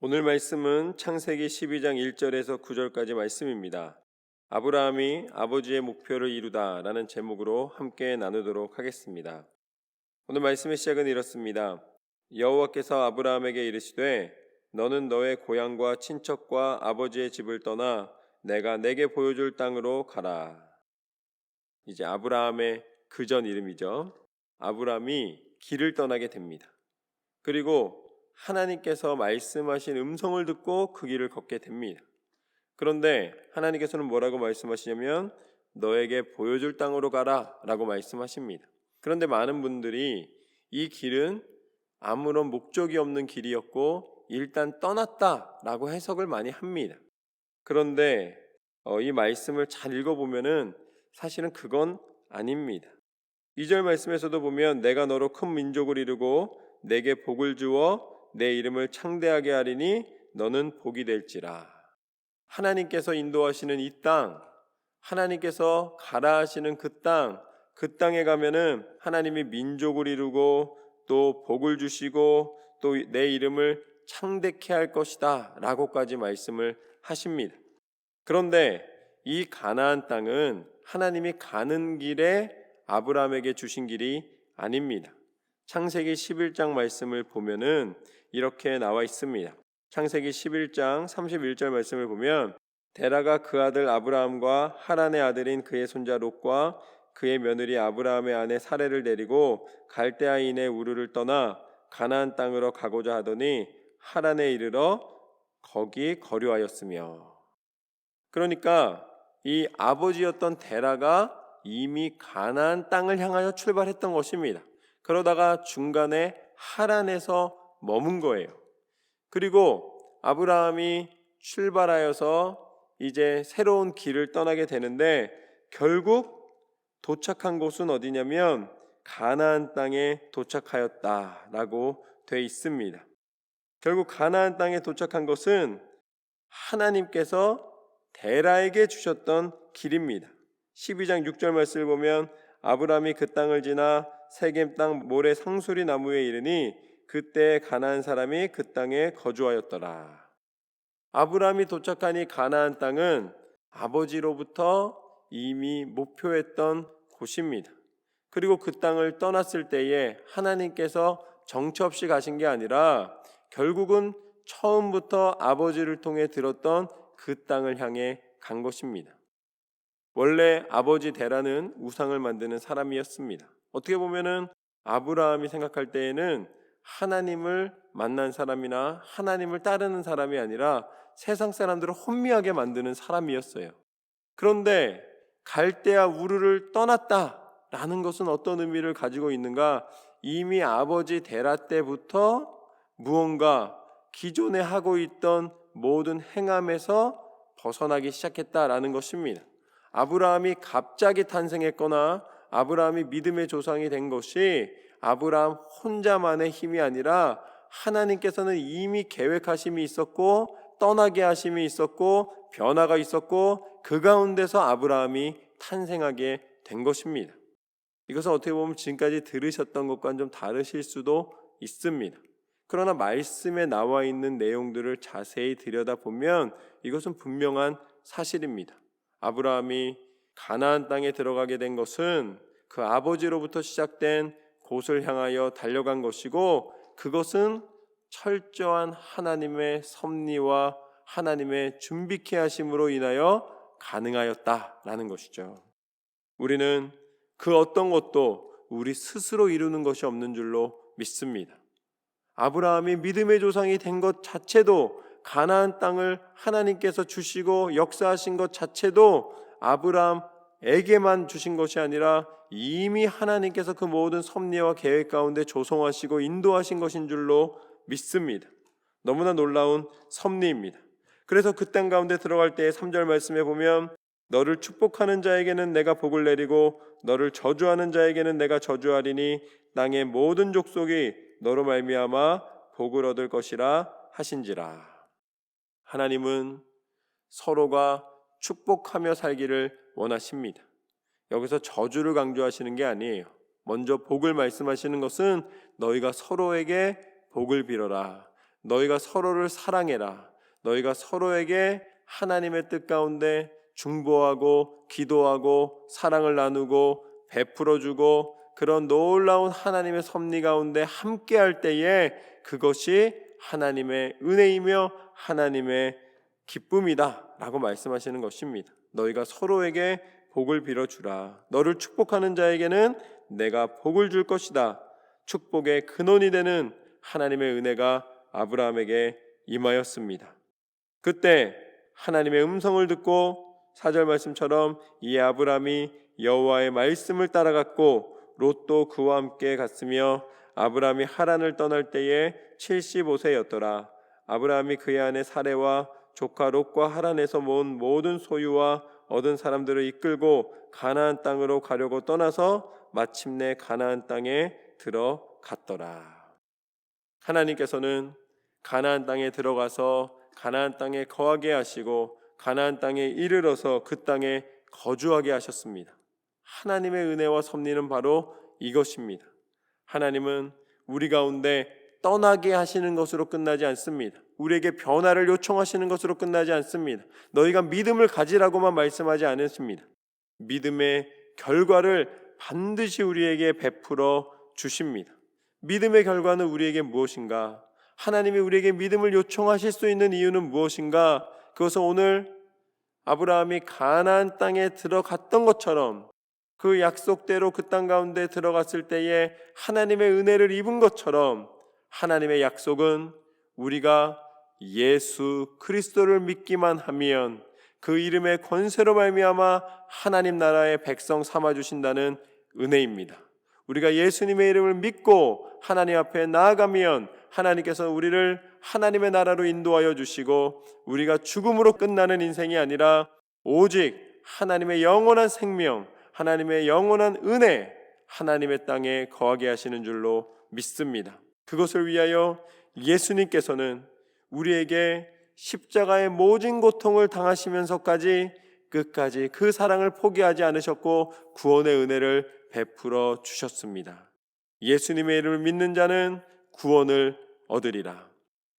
오늘 말씀은 창세기 12장 1절에서 9절까지 말씀입니다. 아브라함이 아버지의 목표를 이루다라는 제목으로 함께 나누도록 하겠습니다. 오늘 말씀의 시작은 이렇습니다. 여호와께서 아브라함에게 이르시되 너는 너의 고향과 친척과 아버지의 집을 떠나 내가 내게 보여줄 땅으로 가라. 이제 아브라함의 그전 이름이죠. 아브라함이 길을 떠나게 됩니다. 그리고 하나님께서 말씀하신 음성을 듣고 그 길을 걷게 됩니다. 그런데 하나님께서는 뭐라고 말씀하시냐면 너에게 보여줄 땅으로 가라 라고 말씀하십니다. 그런데 많은 분들이 이 길은 아무런 목적이 없는 길이었고 일단 떠났다 라고 해석을 많이 합니다. 그런데 이 말씀을 잘 읽어보면은 사실은 그건 아닙니다. 2절 말씀에서도 보면 내가 너로 큰 민족을 이루고 내게 복을 주어 내 이름을 창대하게 하리니 너는 복이 될지라. 하나님께서 인도하시는 이 땅, 하나님께서 가라 하시는 그 땅에 가면은 하나님이 민족을 이루고 또 복을 주시고 또 내 이름을 창대케 할 것이다 라고까지 말씀을 하십니다. 그런데 이 가나안 땅은 하나님이 가는 길에 아브라함에게 주신 길이 아닙니다. 창세기 11장 말씀을 보면은 이렇게 나와 있습니다. 창세기 11장 31절 말씀을 보면 데라가 그 아들 아브라함과 하란의 아들인 그의 손자 롯과 그의 며느리 아브라함의 아내 사레를 데리고 갈대아인의 우르를 떠나 가나안 땅으로 가고자 하더니 하란에 이르러 거기 거류하였으며. 그러니까 이 아버지였던 데라가 이미 가나안 땅을 향하여 출발했던 것입니다. 그러다가 중간에 하란에서 머문 거예요. 그리고 아브라함이 출발하여서 이제 새로운 길을 떠나게 되는데 결국 도착한 곳은 어디냐면 가나안 땅에 도착하였다라고 돼 있습니다. 결국 가나안 땅에 도착한 것은 하나님께서 데라에게 주셨던 길입니다. 12장 6절 말씀을 보면 아브라함이 그 땅을 지나 세겜 땅 모래 상수리 나무에 이르니 그때 가나안 사람이 그 땅에 거주하였더라. 아브라함이 도착한 이 가나안 땅은 아버지로부터 이미 목표했던 곳입니다. 그리고 그 땅을 떠났을 때에 하나님께서 정처 없이 가신 게 아니라 결국은 처음부터 아버지를 통해 들었던 그 땅을 향해 간 것입니다. 원래 아버지 데라는 우상을 만드는 사람이었습니다. 어떻게 보면은 아브라함이 생각할 때에는 하나님을 만난 사람이나 하나님을 따르는 사람이 아니라 세상 사람들을 혼미하게 만드는 사람이었어요. 그런데 갈대아 우르를 떠났다라는 것은 어떤 의미를 가지고 있는가? 이미 아버지 데라 때부터 무언가 기존에 하고 있던 모든 행함에서 벗어나기 시작했다라는 것입니다. 아브라함이 갑자기 탄생했거나 아브라함이 믿음의 조상이 된 것이 아브라함 혼자만의 힘이 아니라 하나님께서는 이미 계획하심이 있었고 떠나게 하심이 있었고 변화가 있었고 그 가운데서 아브라함이 탄생하게 된 것입니다. 이것은 어떻게 보면 지금까지 들으셨던 것과는 좀 다르실 수도 있습니다. 그러나 말씀에 나와 있는 내용들을 자세히 들여다보면 이것은 분명한 사실입니다. 아브라함이 가나안 땅에 들어가게 된 것은 그 아버지로부터 시작된 곳을 향하여 달려간 것이고 그것은 철저한 하나님의 섭리와 하나님의 준비케 하심으로 인하여 가능하였다라는 것이죠. 우리는 그 어떤 것도 우리 스스로 이루는 것이 없는 줄로 믿습니다. 아브라함이 믿음의 조상이 된 것 자체도 가나안 땅을 하나님께서 주시고 역사하신 것 자체도 아브라함에게만 주신 것이 아니라 이미 하나님께서 그 모든 섭리와 계획 가운데 조성하시고 인도하신 것인 줄로 믿습니다. 너무나 놀라운 섭리입니다. 그래서 그 땅 가운데 들어갈 때 3절 말씀에 보면 너를 축복하는 자에게는 내가 복을 내리고 너를 저주하는 자에게는 내가 저주하리니 땅의 모든 족속이 너로 말미암아 복을 얻을 것이라 하신지라. 하나님은 서로가 축복하며 살기를 원하십니다. 여기서 저주를 강조하시는 게 아니에요. 먼저 복을 말씀하시는 것은 너희가 서로에게 복을 빌어라. 너희가 서로를 사랑해라. 너희가 서로에게 하나님의 뜻 가운데 중보하고 기도하고 사랑을 나누고 베풀어주고 그런 놀라운 하나님의 섭리 가운데 함께할 때에 그것이 하나님의 은혜이며 하나님의 기쁨이다 라고 말씀하시는 것입니다. 너희가 서로에게 복을 빌어주라. 너를 축복하는 자에게는 내가 복을 줄 것이다. 축복의 근원이 되는 하나님의 은혜가 아브라함에게 임하였습니다. 그때 하나님의 음성을 듣고 4절 말씀처럼 이 아브라함이 여호와의 말씀을 따라갔고 롯도 그와 함께 갔으며 아브라함이 하란을 떠날 때에 75세였더라. 아브라함이 그의 아내 사레와 조카 롯과 하란에서 모은 모든 소유와 얻은 사람들을 이끌고 가나안 땅으로 가려고 떠나서 마침내 가나안 땅에 들어갔더라. 하나님께서는 가나안 땅에 들어가서 가나안 땅에 거하게 하시고 가나안 땅에 이르러서 그 땅에 거주하게 하셨습니다. 하나님의 은혜와 섭리는 바로 이것입니다. 하나님은 우리 가운데 떠나게 하시는 것으로 끝나지 않습니다. 우리에게 변화를 요청하시는 것으로 끝나지 않습니다. 너희가 믿음을 가지라고만 말씀하지 않으십니다. 믿음의 결과를 반드시 우리에게 베풀어 주십니다. 믿음의 결과는 우리에게 무엇인가? 하나님이 우리에게 믿음을 요청하실 수 있는 이유는 무엇인가? 그것은 오늘 아브라함이 가나안 땅에 들어갔던 것처럼 그 약속대로 그 땅 가운데 들어갔을 때에 하나님의 은혜를 입은 것처럼 하나님의 약속은 우리가 예수 그리스도를 믿기만 하면 그 이름의 권세로 말미암아 하나님 나라의 백성 삼아 주신다는 은혜입니다. 우리가 예수님의 이름을 믿고 하나님 앞에 나아가면 하나님께서 우리를 하나님의 나라로 인도하여 주시고 우리가 죽음으로 끝나는 인생이 아니라 오직 하나님의 영원한 생명, 하나님의 영원한 은혜, 하나님의 땅에 거하게 하시는 줄로 믿습니다. 그것을 위하여 예수님께서는 우리에게 십자가의 모진 고통을 당하시면서까지 끝까지 그 사랑을 포기하지 않으셨고 구원의 은혜를 베풀어 주셨습니다. 예수님의 이름을 믿는 자는 구원을 얻으리라.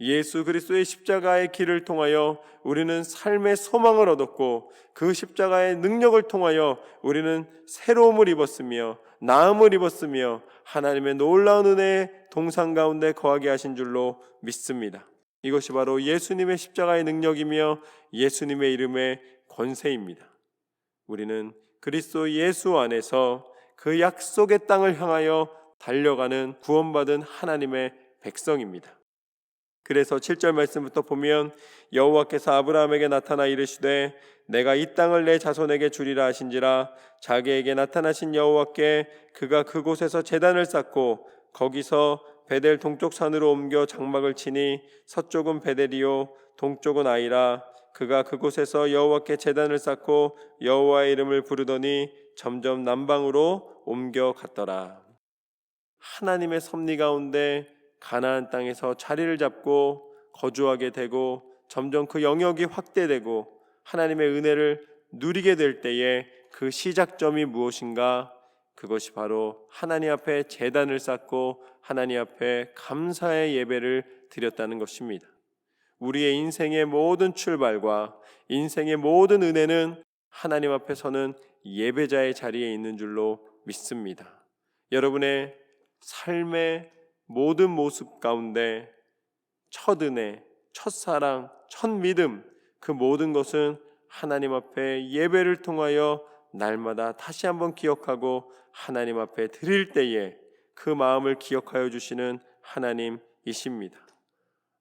예수 그리스도의 십자가의 길을 통하여 우리는 삶의 소망을 얻었고 그 십자가의 능력을 통하여 우리는 새로움을 입었으며 나음을 입었으며 하나님의 놀라운 은혜의 동산 가운데 거하게 하신 줄로 믿습니다. 이것이 바로 예수님의 십자가의 능력이며 예수님의 이름의 권세입니다. 우리는 그리스도 예수 안에서 그 약속의 땅을 향하여 달려가는 구원받은 하나님의 백성입니다. 그래서 7절 말씀부터 보면 여호와께서 아브라함에게 나타나 이르시되 내가 이 땅을 내 자손에게 주리라 하신지라 자기에게 나타나신 여호와께 그가 그곳에서 제단을 쌓고 거기서 베델 동쪽 산으로 옮겨 장막을 치니 서쪽은 베델이요 동쪽은 아이라 그가 그곳에서 여호와께 제단을 쌓고 여호와의 이름을 부르더니 점점 남방으로 옮겨 갔더라. 하나님의 섭리 가운데 가나안 땅에서 자리를 잡고 거주하게 되고 점점 그 영역이 확대되고 하나님의 은혜를 누리게 될 때에 그 시작점이 무엇인가? 그것이 바로 하나님 앞에 제단을 쌓고 하나님 앞에 감사의 예배를 드렸다는 것입니다. 우리의 인생의 모든 출발과 인생의 모든 은혜는 하나님 앞에 서는 예배자의 자리에 있는 줄로 믿습니다. 여러분의 삶의 모든 모습 가운데 첫 은혜, 첫사랑, 첫 믿음 그 모든 것은 하나님 앞에 예배를 통하여 날마다 다시 한번 기억하고 하나님 앞에 드릴 때에 그 마음을 기억하여 주시는 하나님이십니다.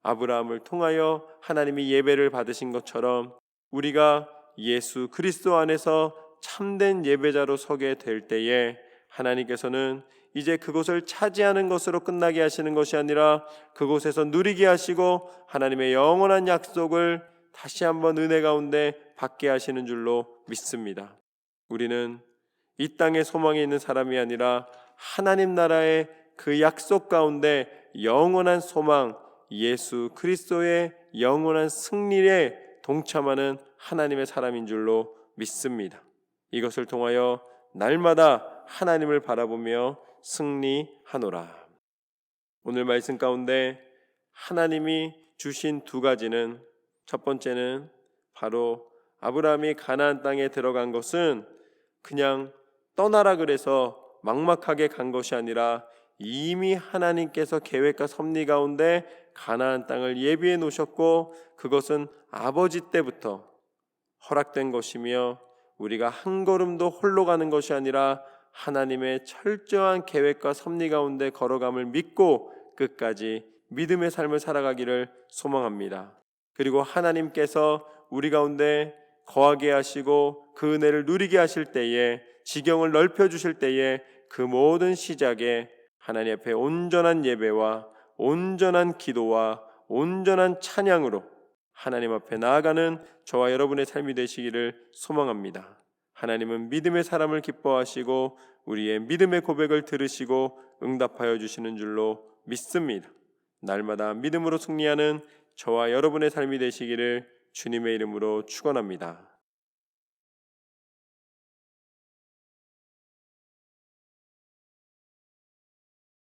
아브라함을 통하여 하나님이 예배를 받으신 것처럼 우리가 예수 그리스도 안에서 참된 예배자로 서게 될 때에 하나님께서는 이제 그곳을 차지하는 것으로 끝나게 하시는 것이 아니라 그곳에서 누리게 하시고 하나님의 영원한 약속을 다시 한번 은혜 가운데 받게 하시는 줄로 믿습니다. 우리는 이 땅에 소망이 있는 사람이 아니라 하나님 나라의 그 약속 가운데 영원한 소망, 예수 그리스도의 영원한 승리에 동참하는 하나님의 사람인 줄로 믿습니다. 이것을 통하여 날마다 하나님을 바라보며 승리하노라. 오늘 말씀 가운데 하나님이 주신 두 가지는, 첫 번째는 바로 아브라함이 가나안 땅에 들어간 것은 그냥 떠나라 그래서 막막하게 간 것이 아니라 이미 하나님께서 계획과 섭리 가운데 가나안 땅을 예비해 놓으셨고, 그것은 아버지 때부터 허락된 것이며, 우리가 한 걸음도 홀로 가는 것이 아니라 하나님의 철저한 계획과 섭리 가운데 걸어감을 믿고 끝까지 믿음의 삶을 살아가기를 소망합니다. 그리고 하나님께서 우리 가운데 거하게 하시고 그 은혜를 누리게 하실 때에, 지경을 넓혀 주실 때에 그 모든 시작에 하나님 앞에 온전한 예배와 온전한 기도와 온전한 찬양으로 하나님 앞에 나아가는 저와 여러분의 삶이 되시기를 소망합니다. 하나님은 믿음의 사람을 기뻐하시고 우리의 믿음의 고백을 들으시고 응답하여 주시는 줄로 믿습니다. 날마다 믿음으로 승리하는 저와 여러분의 삶이 되시기를 주님의 이름으로 축원합니다.